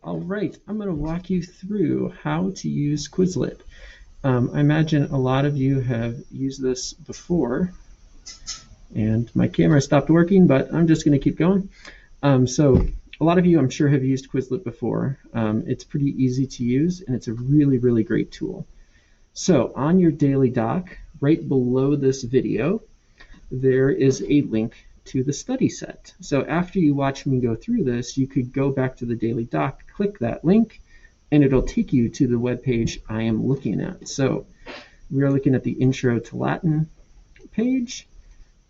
All right, I'm going to walk you through how to use Quizlet. I imagine a lot of you have used this before, and my camera stopped working, but I'm just going to keep going. So a lot of you, I'm sure, have used Quizlet before. It's pretty easy to use, and it's a really, really great tool. So on your daily doc, right below this video, there is a link to the study set. So after you watch me go through this, you could go back to the daily doc, click that link, and it'll take you to the web page I am looking at. So we are looking at the Intro to Latin page.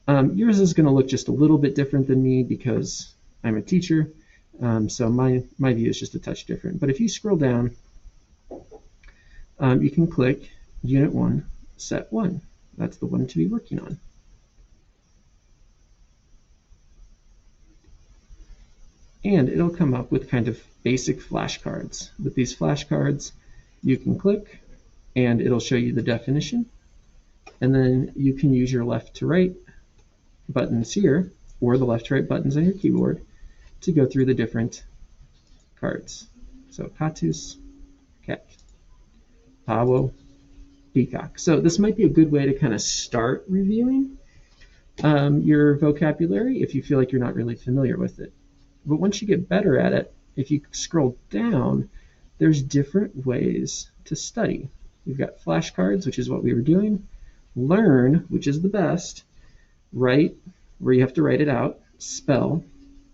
Yours is going to look just a little bit different than me because I'm a teacher, so my view is just a touch different. But if you scroll down, you can click Unit 1, Set 1. That's the one to be working on. And it'll come up with kind of basic flashcards. With these flashcards, you can click, and it'll show you the definition. And then you can use your left to right buttons here, or the left to right buttons on your keyboard, to go through the different cards. So catus, cat, pavo, peacock. So this might be a good way to kind of start reviewing your vocabulary if you feel like you're not really familiar with it. But once you get better at it, if you scroll down, there's different ways to study. You've got flashcards, which is what we were doing, learn, which is the best, write, where you have to write it out, spell,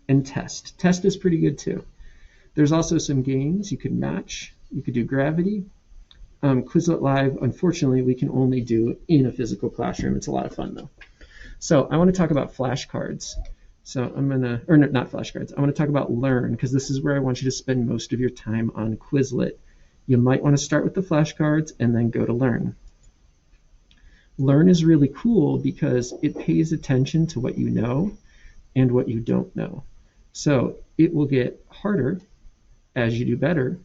and test. Test is pretty good too. There's also some games you could match. You could do gravity. Quizlet Live, unfortunately, we can only do in a physical classroom. It's a lot of fun though. So I want to talk about flashcards. So I'm going to, or not flashcards, I want to talk about Learn, because this is where I want you to spend most of your time on Quizlet. You might want to start with the flashcards and then go to Learn. Learn is really cool because it pays attention to what you know and what you don't know. So it will get harder as you do better,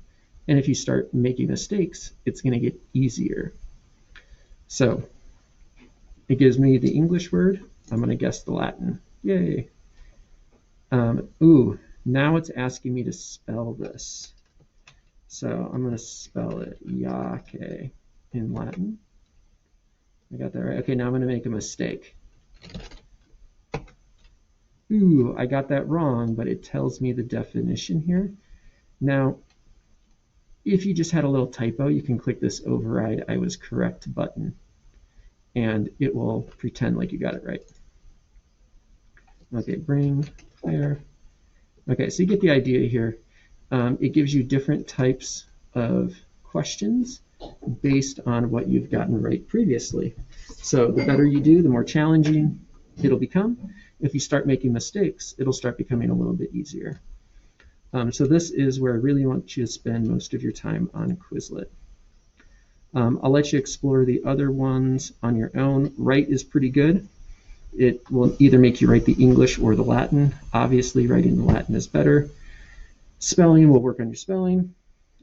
and if you start making mistakes, it's going to get easier. So it gives me the English word. I'm going to guess the Latin. Yay! Now it's asking me to spell this. So I'm going to spell it Yake in Latin. I got that right. Okay, now I'm going to make a mistake. I got that wrong, but it tells me the definition here. Now, if you just had a little typo, you can click this Override I was correct button, and it will pretend like you got it right. Okay, bring, there. Okay, so you get the idea here. It gives you different types of questions based on what you've gotten right previously. So the better you do, the more challenging it'll become. If you start making mistakes, it'll start becoming a little bit easier. So this is where I really want you to spend most of your time on Quizlet. I'll let you explore the other ones on your own. Write is pretty good. It will either make you write the English or the Latin. Obviously, writing the Latin is better. Spelling will work on your spelling.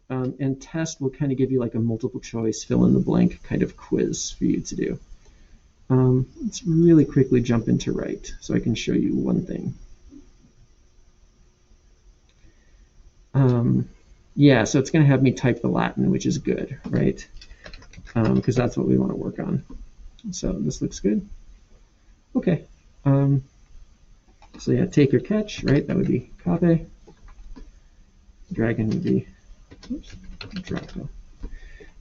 And test will kind of give you like a multiple choice, fill in the blank kind of quiz for you to do. Let's really quickly jump into write so I can show you one thing. Yeah, so it's going to have me type the Latin, which is good, right? Because that's what we want to work on. So this looks good. Okay. So yeah, take or catch, right? That would be cape. Dragon would be, oops, draco.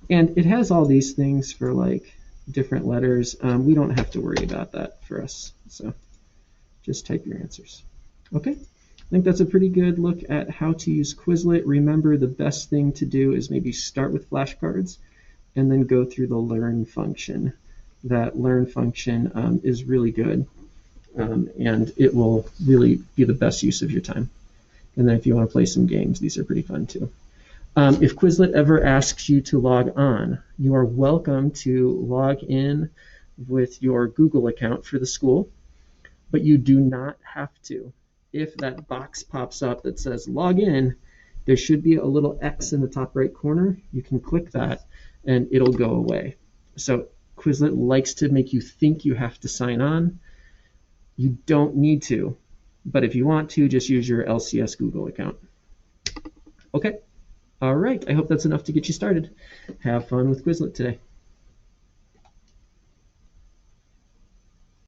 And it has all these things for like different letters. We don't have to worry about that for us. So just type your answers. Okay. I think that's a pretty good look at how to use Quizlet. Remember, the best thing to do is maybe start with flashcards and then go through the learn function. That learn function is really good, and it will really be the best use of your time. And then if you want to play some games, these are pretty fun too. If Quizlet ever asks you to log on, you are welcome to log in with your Google account for the school, but you do not have to. If that box pops up that says log in, there should be a little X in the top right corner. You can click that and it'll go away. So Quizlet likes to make you think you have to sign on. You don't need to, but if you want to, just use your LCS Google account. Okay. All right. I hope that's enough to get you started. Have fun with Quizlet today.